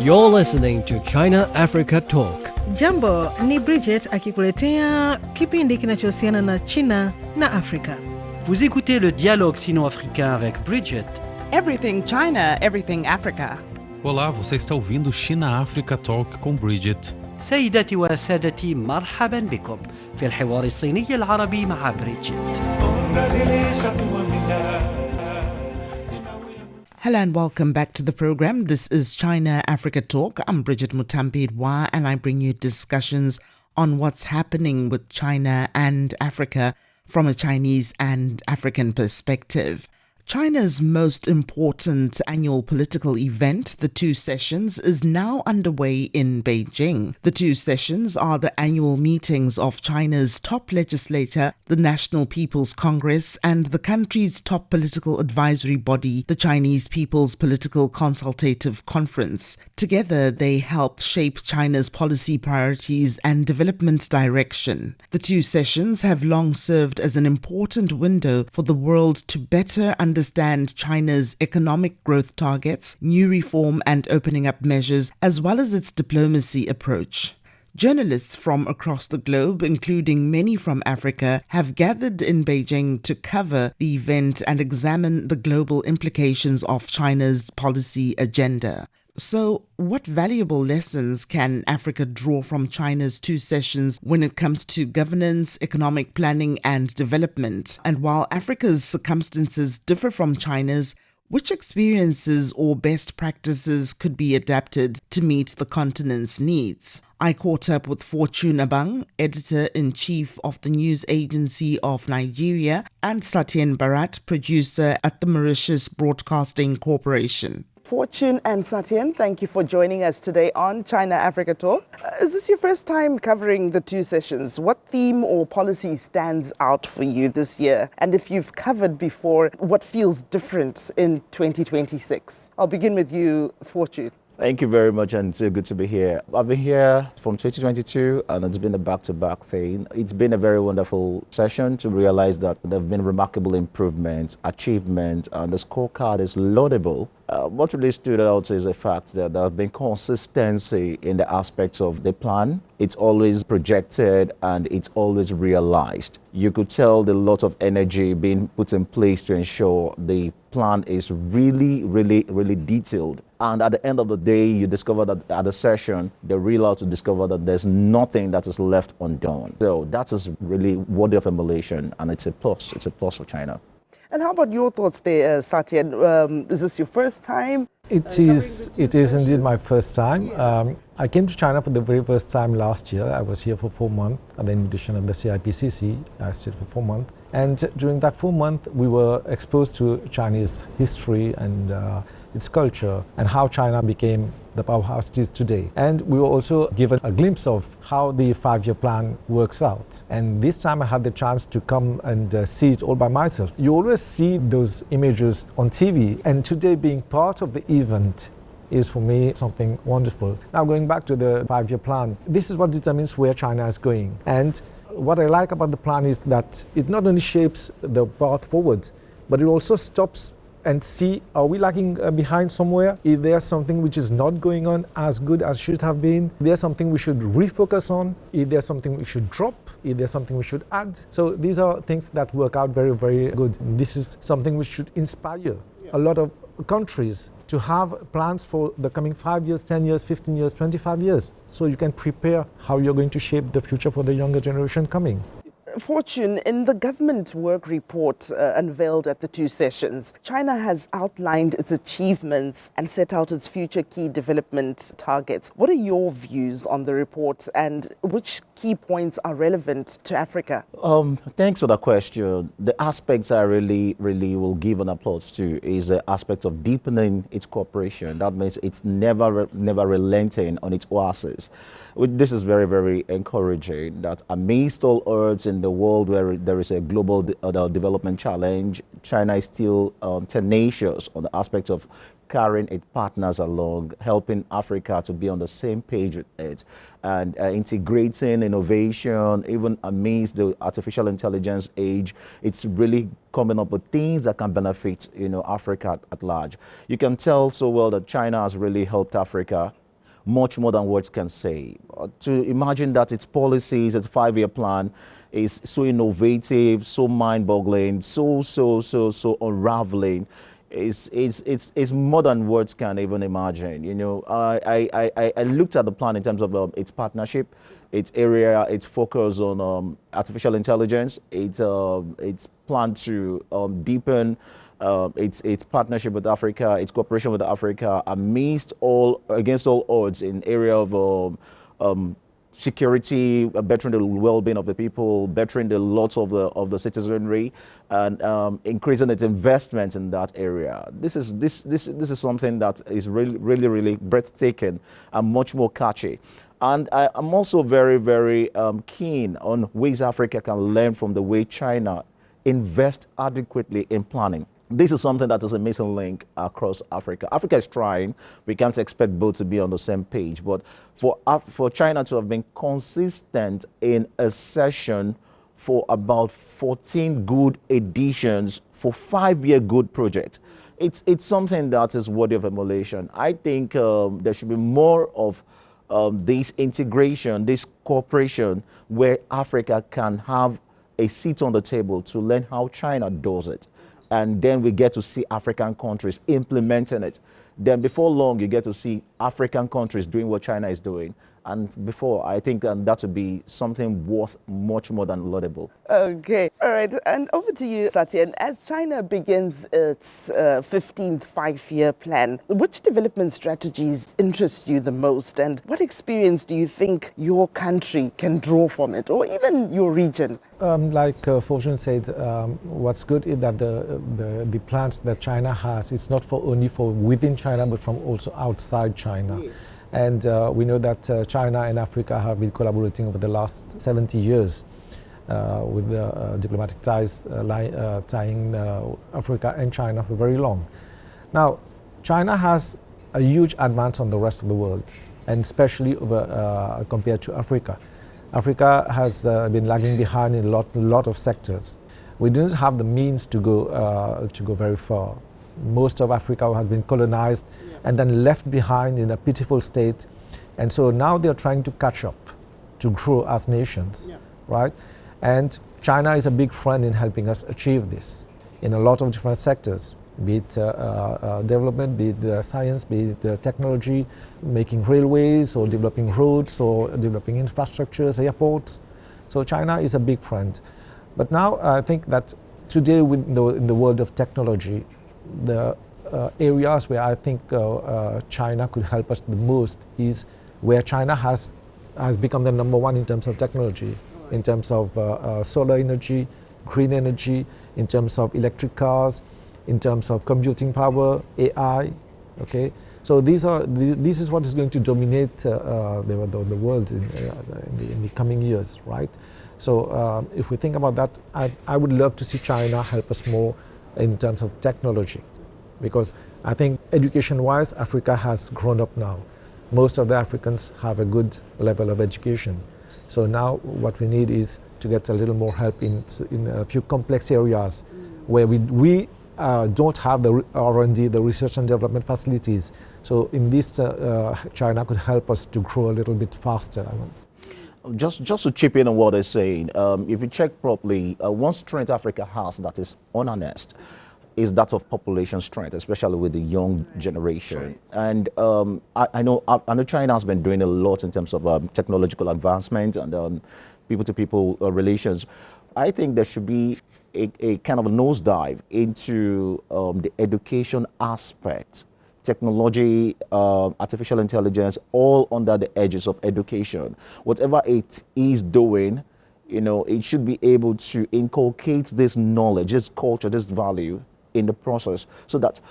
You're listening to China Africa Talk. Jambo, ni Bridget akikuletea kipindi kinachohusiana na China na Afrika. Vous écoutez le dialogue sino-africain avec Bridget. Everything China, everything Africa. Olá, você está ouvindo China Africa Talk com Bridget. سيداتي وسادتي مرحبا بكم في الحوار الصيني العربي مع بريدجيت. Hello and welcome back to the program. This is China Africa Talk. I'm Bridget Mutambi-Dwa and I bring you discussions on what's happening with China and Africa from a Chinese and African perspective. China's most important annual political event, the Two Sessions, is now underway in Beijing. The Two Sessions are the annual meetings of China's top legislature, the National People's Congress, and the country's top political advisory body, the Chinese People's Political Consultative Conference. Together, they help shape China's policy priorities and development direction. The Two Sessions have long served as an important window for the world to better understand China's economic growth targets, new reform and opening up measures, as well as its diplomacy approach. Journalists from across the globe, including many from Africa, have gathered in Beijing to cover the event and examine the global implications of China's policy agenda. So, what valuable lessons can Africa draw from China's Two Sessions when it comes to governance, economic planning and development? And while Africa's circumstances differ from China's, which experiences or best practices could be adapted to meet the continent's needs? I caught up with Fortune Abang, editor-in-chief of the news agency of Nigeria, and Satyen, producer at the Mauritius Broadcasting Corporation. Fortune and Satyen, thank you for joining us today on China Africa Talk. Is this your first time covering the Two Sessions? What theme or policy stands out for you this year? And if you've covered before, what feels different in 2026? I'll begin with you, Fortune. Thank you very much, and it's good to be here. I've been here from 2022, and it's been a back-to-back thing. It's been a very wonderful session to realize that there have been remarkable improvements, achievements, and the scorecard is laudable. What really stood out is the fact that there have been consistency in the aspects of the plan. It's always projected and it's always realized. You could tell the lot of energy being put in place to ensure the plan is really detailed. And at the end of the day, you discover that at the session, they're really allowed to discover that there's nothing that is left undone. So that is really worthy of emulation, and it's a plus. It's a plus for China. And how about your thoughts there, Satyen? Is this your first time? It is indeed my first time. I came to China for the very first time last year. I was here for 4 months at the invitation of the CIPCC. I stayed for 4 months. And during that 4 months, we were exposed to Chinese history and its culture and how China became the powerhouse it is today. And we were also given a glimpse of how the 5-year plan works out. And this time I had the chance to come and see it all by myself. You always see those images on TV, and today being part of the event is for me something wonderful. Now going back to the 5-year plan, this is what determines where China is going. And what I like about the plan is that it not only shapes the path forward, but it also stops and see, are we lagging behind somewhere? Is there something which is not going on as good as should have been? Is there something we should refocus on? Is there something we should drop? Is there something we should add? So these are things that work out very good. This is something which should inspire a lot of countries to have plans for the coming 5 years, 10 years, 15 years, 25 years. So you can prepare how you're going to shape the future for the younger generation coming. Fortune, in the government work report unveiled at the Two Sessions, China has outlined its achievements and set out its future key development targets. What are your views on the report, and which key points are relevant to Africa? Thanks for the question. The aspects I really will give an applause to is the aspect of deepening its cooperation. That means it's never relenting on its oasis. This is very encouraging, that amidst all odds in the world where there is a global development challenge, China is still tenacious on the aspect of carrying its partners along, helping Africa to be on the same page with it, and integrating innovation, even amidst the artificial intelligence age. It's really coming up with things that can benefit, Africa at large. You can tell so well that China has really helped Africa much more than words can say. To imagine that its policies, its 5-year plan is so innovative, so mind-boggling, so unraveling. It's more than words can even imagine. You know, I looked at the plan in terms of its partnership, its area, its focus on artificial intelligence, its plan to deepen its partnership with Africa, its cooperation with Africa, against all odds in area of security, bettering the well-being of the people, bettering the lots of the citizenry, and increasing its investment in that area. This is something that is really breathtaking and much more catchy. And I'm also very keen on ways Africa can learn from the way China invests adequately in planning. This is something that is a missing link across Africa. Africa is trying. We can't expect both to be on the same page. But for China to have been consistent in a session for about 14 good editions for 5-year good projects, it's something that is worthy of emulation. I think there should be more of this integration, this cooperation, where Africa can have a seat on the table to learn how China does it. And then we get to see African countries implementing it. Then before long, you get to see African countries doing what China is doing. And before, I think that would be something worth much more than laudable. Okay, all right. And over to you, Satyen. As China begins its 15th 5-year plan, which development strategies interest you the most? And what experience do you think your country can draw from it, or even your region? Like Fortune said, what's good is that the plans that China has, it's not only for within China, but from also outside China. Yes. And we know that China and Africa have been collaborating over the last 70 years with diplomatic ties tying Africa and China for very long. Now, China has a huge advance on the rest of the world, and especially compared to Africa. Africa has been lagging behind in a lot of sectors. We didn't have the means to go very far. Most of Africa has been colonized and then left behind in a pitiful state. And so now they're trying to catch up, to grow as nations, right? And China is a big friend in helping us achieve this in a lot of different sectors, be it development, be it science, be it technology, making railways or developing roads or developing infrastructures, airports. So China is a big friend. But now I think that today in the world of technology, the areas where I think China could help us the most is where China has become the #1 in terms of technology, in terms of solar energy, green energy, in terms of electric cars, in terms of computing power, AI. Okay, so this is what is going to dominate the world in the coming years, right? So if we think about that, I would love to see China help us more in terms of technology, because I think education-wise, Africa has grown up now. Most of the Africans have a good level of education. So now what we need is to get a little more help in a few complex areas where we don't have the R&D, the research and development facilities. So in this, China could help us to grow a little bit faster. Just to chip in on what they're saying, if you check properly, one strength Africa has that is unharnessed is that of population strength, especially with the young generation. And I know China has been doing a lot in terms of technological advancement and people-to-people relations. I think there should be a kind of a nosedive into the education aspect, technology, artificial intelligence, all under the edges of education. Whatever it is doing, you know, it should be able to inculcate this knowledge, this culture, this value in the process, so that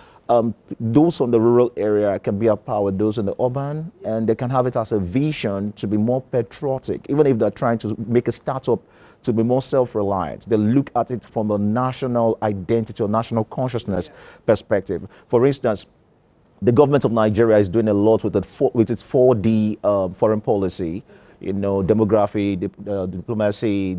those from the rural area can be empowered, those in the urban, and they can have it as a vision to be more patriotic, even if they're trying to make a startup to be more self-reliant. They look at it from a national identity or national consciousness perspective. For instance, the government of Nigeria is doing a lot with its 4D foreign policy, you know, demography, diplomacy,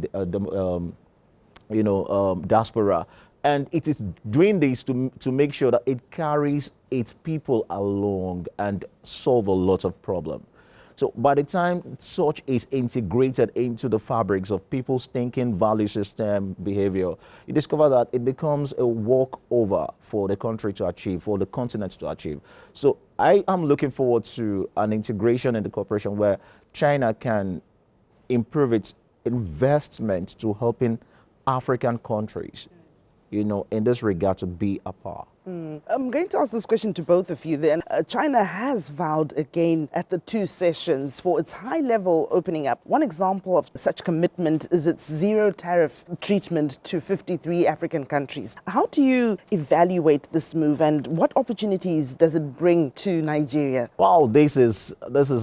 diaspora. And it is doing this to make sure that it carries its people along and solve a lot of problems. So by the time such is integrated into the fabrics of people's thinking, value system, behavior, you discover that it becomes a walkover for the country to achieve, for the continent to achieve. So I am looking forward to an integration in the cooperation where China can improve its investment to helping African countries, in this regard to be a par. I'm going to ask this question to both of you then. China has vowed again at the 2 sessions for its high-level opening up. One example of such commitment is its zero tariff treatment to 53 African countries. How do you evaluate this move and what opportunities does it bring to Nigeria? Wow, this is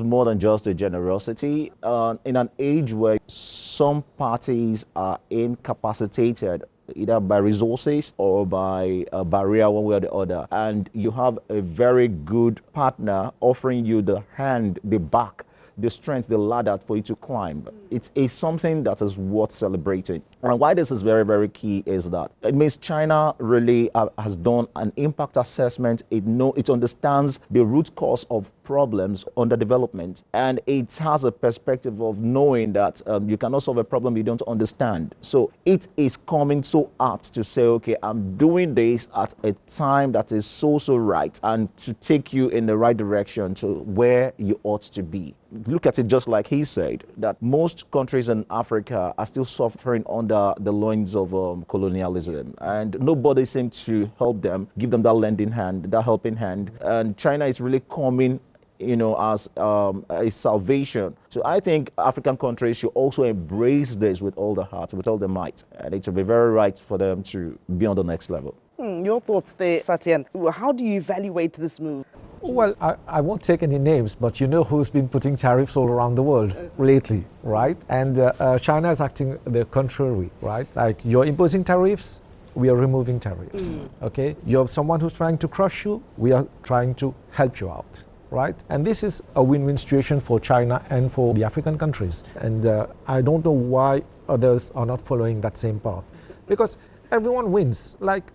more than just a generosity. In an age where some parties are incapacitated either by resources or by a barrier one way or the other, and you have a very good partner offering you the hand, the back, the strength, the ladder for you to climb. It's something that is worth celebrating. And why this is very, very key is that it means China really has done an impact assessment. It understands the root cause of problems under development, and it has a perspective of knowing that you cannot solve a problem you don't understand. So it is coming so apt to say, okay, I'm doing this at a time that is so right, and to take you in the right direction to where you ought to be. Look at it just like he said, that most countries in Africa are still suffering under the loins of colonialism, and nobody seems to help them, give them that lending hand, that helping hand. And China is really coming as a salvation. So I think African countries should also embrace this with all their heart, with all their might. And it will be very right for them to be on the next level. Your thoughts there, Satyen. How do you evaluate this move? Well, I won't take any names, but you know who's been putting tariffs all around the world lately, right? And China is acting the contrary, right? Like, you're imposing tariffs, we are removing tariffs, okay? You have someone who's trying to crush you, we are trying to help you out, right? And this is a win-win situation for China and for the African countries. And I don't know why others are not following that same path, because everyone wins. Like,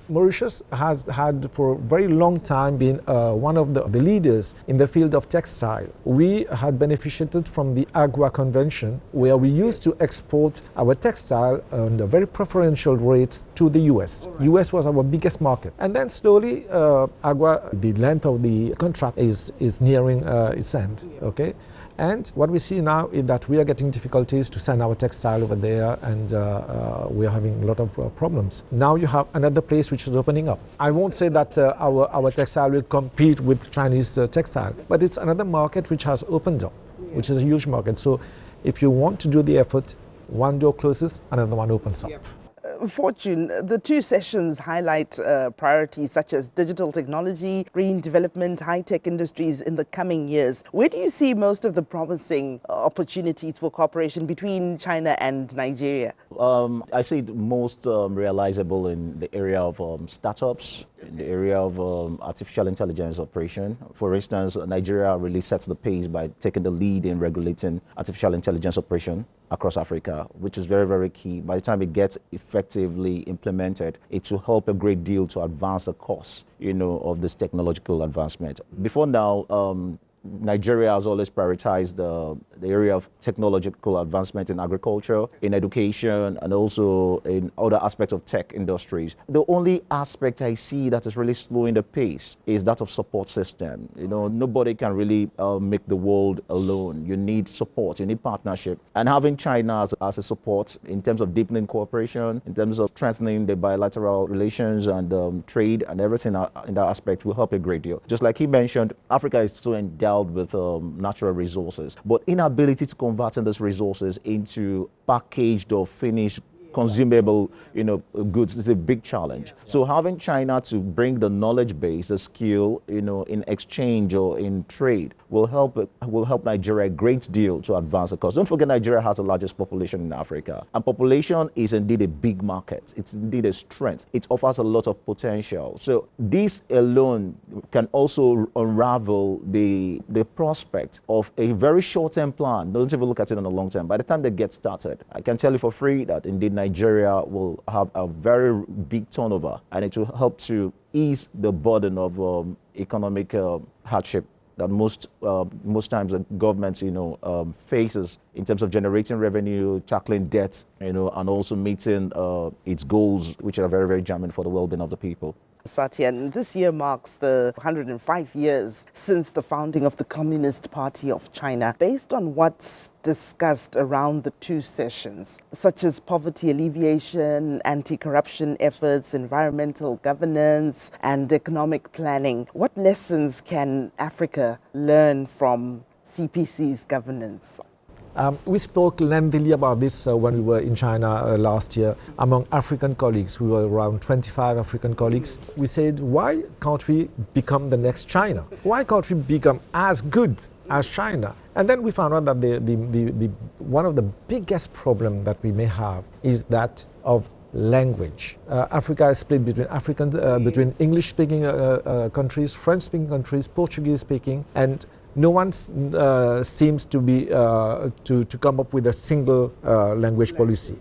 Mauritius has had for a very long time been one of the leaders in the field of textile. We had benefited from the AGUA Convention, where we used to export our textile under very preferential rates to the US. US was our biggest market. And then slowly, AGUA, the length of the contract is nearing its end, okay? And what we see now is that we are getting difficulties to send our textile over there, and we are having a lot of problems. Now you have another place which is opening up. I won't say that our textile will compete with Chinese textile, but it's another market which has opened up, which is a huge market. So if you want to do the effort, one door closes, another one opens up. Fortune, the 2 sessions highlight priorities such as digital technology, green development, high-tech industries in the coming years. Where do you see most of the promising opportunities for cooperation between China and Nigeria? I see it most realizable in the area of startups, in the area of artificial intelligence operation. For instance, Nigeria really sets the pace by taking the lead in regulating artificial intelligence operation across Africa, which is very, very key. By the time it gets effectively implemented, it will help a great deal to advance the course, of this technological advancement. Before now, Nigeria has always prioritized the area of technological advancement in agriculture, in education, and also in other aspects of tech industries. The only aspect I see that is really slowing the pace is that of support system. Nobody can really make the world alone. You need support, you need partnership. And having China as a support in terms of deepening cooperation, in terms of strengthening the bilateral relations and trade and everything in that aspect will help a great deal. Just like he mentioned, Africa is so endowed with natural resources, but inability to convert these resources into packaged or finished consumable, goods is a big challenge. So having China to bring the knowledge base, the skill, in exchange or in trade will help Nigeria a great deal to advance the cause. Don't forget, Nigeria has the largest population in Africa, and population is indeed a big market. It's indeed a strength. It offers a lot of potential. So this alone can also unravel the prospect of a very short-term plan. Don't even look at it on the long term. By the time they get started, I can tell you for free that indeed Nigeria will have a very big turnover, and it will help to ease the burden of economic hardship that most times the government, faces in terms of generating revenue, tackling debt, and also meeting its goals, which are very, very germane for the well-being of the people. Satyen, this year marks the 105 years since the founding of the Communist Party of China. Based on what's discussed around the two sessions, such as poverty alleviation, anti-corruption efforts, environmental governance, and economic planning, what lessons can Africa learn from CPC's governance? We spoke lengthily about this when we were in China last year among African colleagues. We were around 25 African colleagues. We said, why can't we become the next China? Why can't we become as good as China? And then we found out that one of the biggest problems that we may have is that of language. Africa is split between English-speaking countries, French-speaking countries, Portuguese-speaking, and no one seems to be to come up with a single language policy.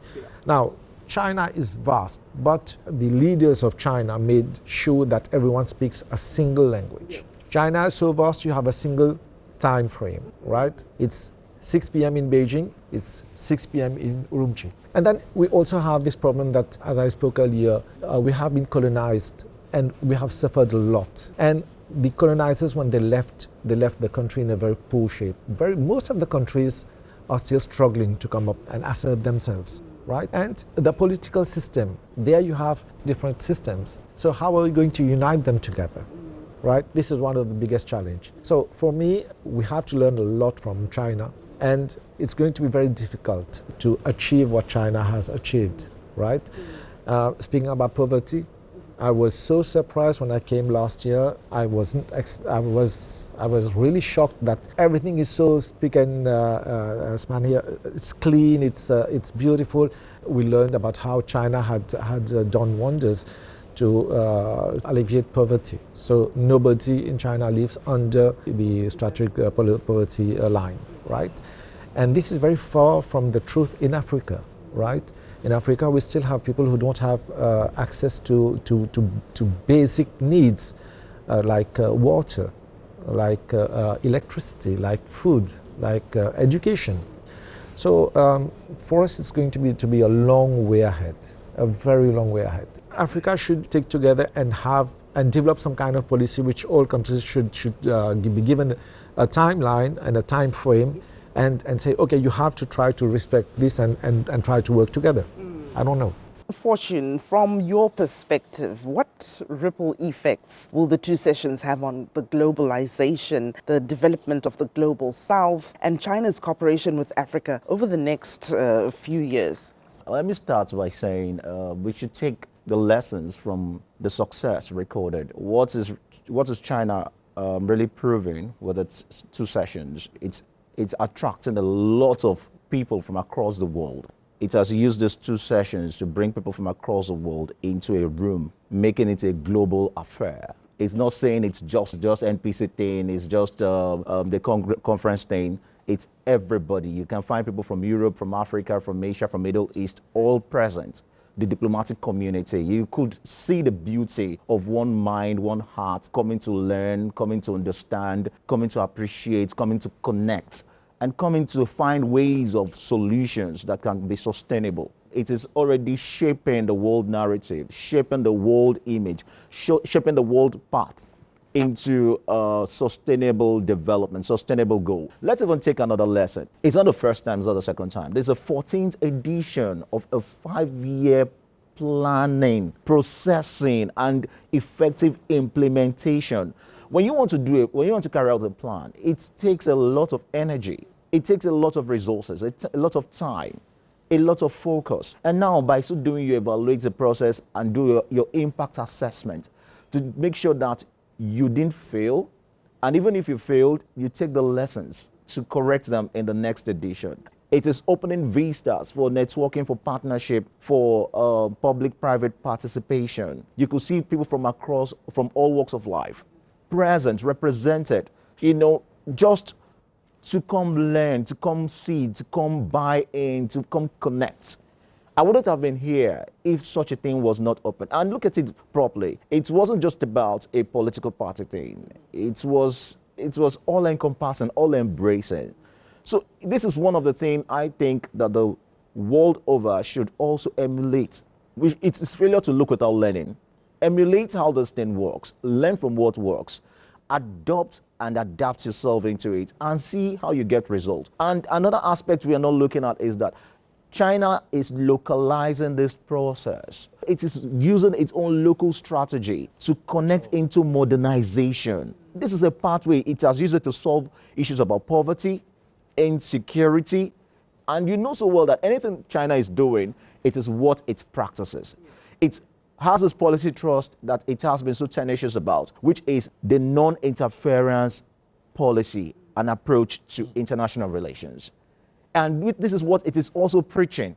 Now, China is vast, but the leaders of China made sure that everyone speaks a single language. China is so vast, you have a single time frame, right? It's 6 p.m. in Beijing, it's 6 p.m. in Urumqi. And then we also have this problem that, as I spoke earlier, we have been colonized and we have suffered a lot. And the colonizers, when they left the country in a very poor shape. Most of the countries are still struggling to come up and assert themselves, right? And the political system, there you have different systems. So how are we going to unite them together, right? This is one of the biggest challenges. So for me, we have to learn a lot from China, and it's going to be very difficult to achieve what China has achieved, right? Speaking about poverty, I was so surprised when I came last year. I was really shocked that everything is so spick and span here. It's clean. It's beautiful. We learned about how China had done wonders to alleviate poverty. So nobody in China lives under the strategic poverty line, right? And this is very far from the truth in Africa, right? In Africa, we still have people who don't have access to basic needs like water, like electricity, like food, like education. So for us, it's going to be a long way ahead, a very long way ahead. Africa should take together and develop some kind of policy which all countries should be given a timeline and a time frame, and say, okay, you have to try to respect this and try to work together. I don't know. Fortune, from your perspective, what ripple effects will the two sessions have on the globalization, the development of the global south, and China's cooperation with Africa over the next few years? Let me start by saying we should take the lessons from the success recorded. What is China really proving with its two sessions? It's attracting a lot of people from across the world. It has used these two sessions to bring people from across the world into a room, making it a global affair. It's not saying it's just NPC thing, it's just the conference thing. It's everybody. You can find people from Europe, from Africa, from Asia, from Middle East, all present. The diplomatic community, you could see the beauty of one mind, one heart, coming to learn, coming to understand, coming to appreciate, coming to connect, and coming to find ways of solutions that can be sustainable. It is already shaping the world narrative, shaping the world image, shaping the world path into sustainable development, sustainable goal. Let's even take another lesson. It's not the first time, it's not the second time. There's a 14th edition of a 5-year planning, processing, and effective implementation. When you want to carry out a plan, it takes a lot of energy. It takes a lot of resources, a lot of time, a lot of focus. And now by so doing, you evaluate the process and do your impact assessment to make sure that you didn't fail. And even if you failed, you take the lessons to correct them in the next edition. It is opening vistas for networking, for partnership, for public-private participation. You could see people from all walks of life, present, represented, just to come learn, to come see, to come buy in, to come connect. I wouldn't have been here if such a thing was not open. And look at it properly. It wasn't just about a political party thing. It was it was all-encompassing, all-embracing. So this is one of the things I think that the world over should also emulate. It's failure to look without learning. Emulate how this thing works. Learn from what works. Adopt and adapt yourself into it and see how you get results. And another aspect we are not looking at is that China is localizing this process. It is using its own local strategy to connect into modernization. This is a pathway. It has used it to solve issues about poverty, insecurity, and you know so well that anything China is doing, it is what it practices. It has this policy trust that it has been so tenacious about, which is the non-interference policy and approach to international relations. And this is what it is also preaching.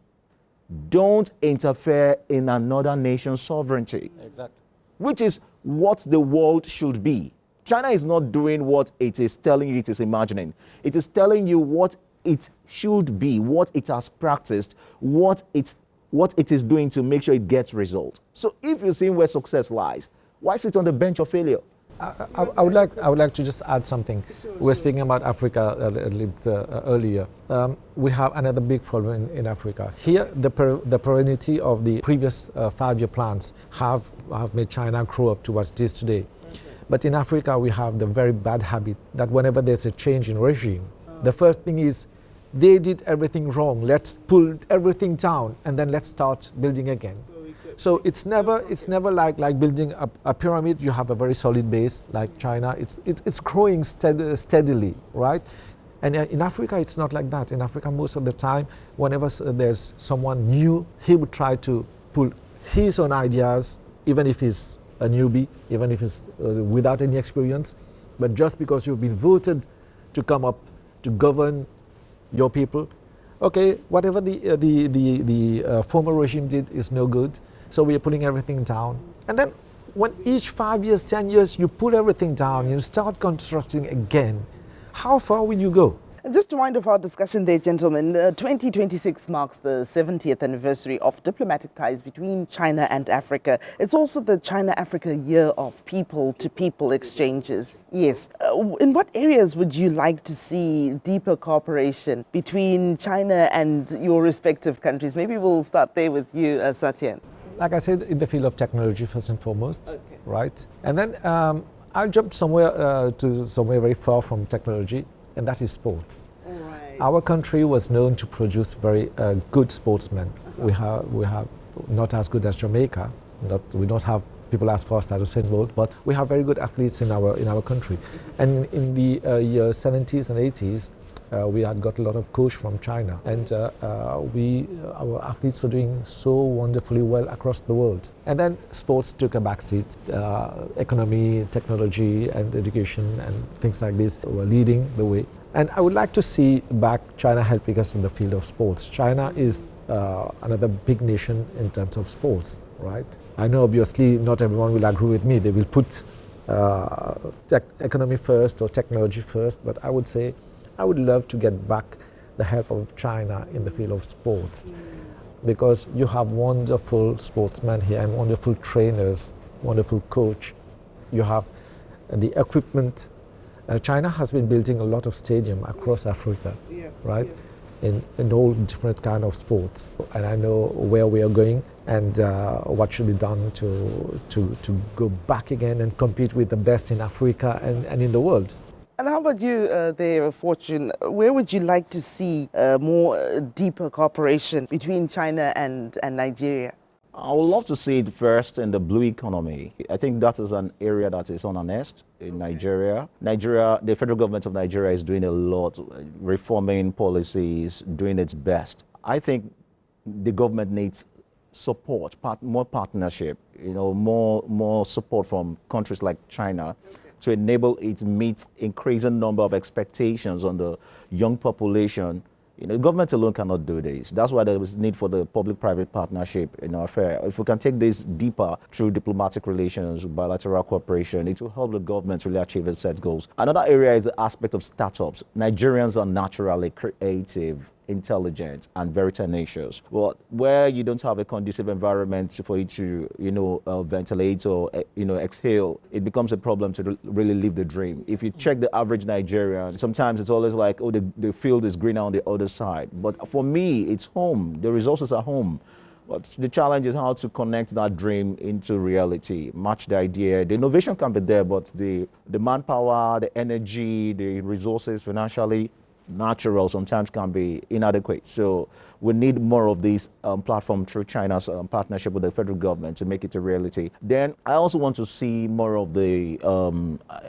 Don't interfere in another nation's sovereignty. Exactly. Which is what the world should be. China is not doing what it is telling you it is imagining. It is telling you what it should be, what it has practiced, what it is doing to make sure it gets results. So if you're seeing where success lies, why sit on the bench of failure? I would like to just add something. We were speaking about Africa a little bit earlier. We have another big problem in Africa. Here, the perennity of the previous 5-year plans have made China grow up to what it is today. But in Africa, we have the very bad habit that whenever there's a change in regime, the first thing is they did everything wrong. Let's pull everything down and then let's start building again. So it's never like building a pyramid. You have a very solid base like China. It's growing steadily, right? And in Africa, it's not like that. In Africa, most of the time, whenever there's someone new, he would try to pull his own ideas, even if he's a newbie, even if he's without any experience. But just because you've been voted to come up to govern your people, okay, whatever the former regime did is no good. So we are pulling everything down. And then when each 5 years, 10 years, you put everything down, you start constructing again, how far will you go? And just to wind up our discussion there, gentlemen, 2026 marks the 70th anniversary of diplomatic ties between China and Africa. It's also the China-Africa Year of people-to-people exchanges. Yes. In what areas would you like to see deeper cooperation between China and your respective countries? Maybe we'll start there with you, Satyen. Like I said, in the field of technology first and foremost, okay, right? And then I'll jump somewhere to somewhere very far from technology, and that is sports. Right. Our country was known to produce very good sportsmen. We have not as good as Jamaica. We don't have people as fast as Usain Bolt, but we have very good athletes in our country. And in the year 70s and 80s, we had got a lot of coach from China, and our athletes were doing so wonderfully well across the world. And then sports took a backseat. Economy, technology, and education and things like this were leading the way. And I would like to see back China helping us in the field of sports. China is another big nation in terms of sports, right? I know obviously not everyone will agree with me. They will put economy first or technology first, but I would say I would love to get back the help of China in the field of sports, because you have wonderful sportsmen here and wonderful trainers, wonderful coach. You have the equipment. China has been building a lot of stadiums across Africa, right? In all different kind of sports. And I know where we are going and what should be done to go back again and compete with the best in Africa and in the world. And how about you there, Fortune? Where would you like to see more deeper cooperation between China and Nigeria? I would love to see it first in the blue economy. I think that is an area that is unannounced in Nigeria. The federal government of Nigeria is doing a lot, reforming policies, doing its best. I think the government needs support, more partnership, more support from countries like China to enable it to meet increasing number of expectations on the young population. Government alone cannot do this. That's why there is need for the public-private partnership in our affair. If we can take this deeper through diplomatic relations, bilateral cooperation, it will help the government really achieve its set goals. Another area is the aspect of startups. Nigerians are naturally creative intelligent and very tenacious. Well, where you don't have a conducive environment for you to, ventilate or, exhale, it becomes a problem to really live the dream. If you check the average Nigerian, sometimes it's always like, oh, the field is greener on the other side. But for me, it's home. The resources are home. But the challenge is how to connect that dream into reality, match the idea. The innovation can be there, but the manpower, the energy, the resources financially, natural sometimes can be inadequate. So we need more of this platform through China's partnership with the federal government to make it a reality. Then I also want to see more of the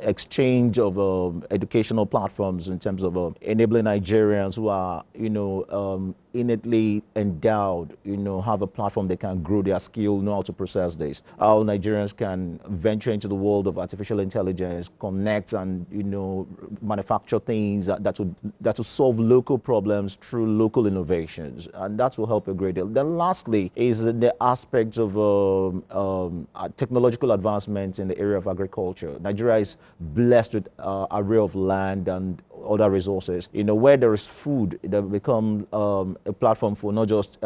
exchange of educational platforms in terms of enabling Nigerians who are, innately endowed, have a platform they can grow their skill, know how to process this. How Nigerians can venture into the world of artificial intelligence, connect and, manufacture things that will solve local problems through local innovations. And that will help a great deal. Then lastly is the aspect of technological advancements in the area of agriculture. Nigeria is blessed with an array of land and other resources. Where there is food, it will become a platform for not just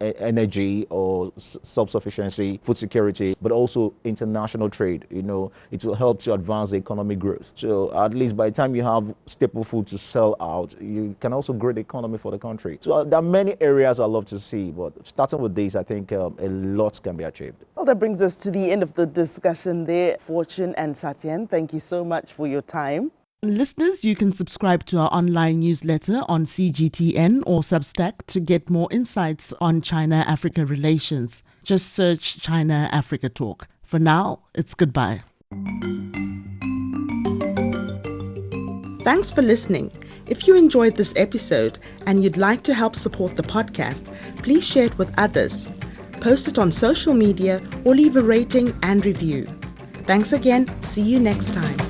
energy or self-sufficiency, food security, but also international trade. It will help to advance the economic growth. So at least by the time you have staple food to sell out, you can also grow the economy for the country. So there are many areas I love to see, but starting with this, I think a lot can be achieved. Well, that brings us to the end of the discussion there. Fortune and Satyen, thank you so much for your time. Listeners, you can subscribe to our online newsletter on CGTN or Substack to get more insights on China-Africa relations. Just search China-Africa Talk. For now, it's goodbye. Thanks for listening. If you enjoyed this episode and you'd like to help support the podcast, please share it with others. Post it on social media or leave a rating and review. Thanks again. See you next time.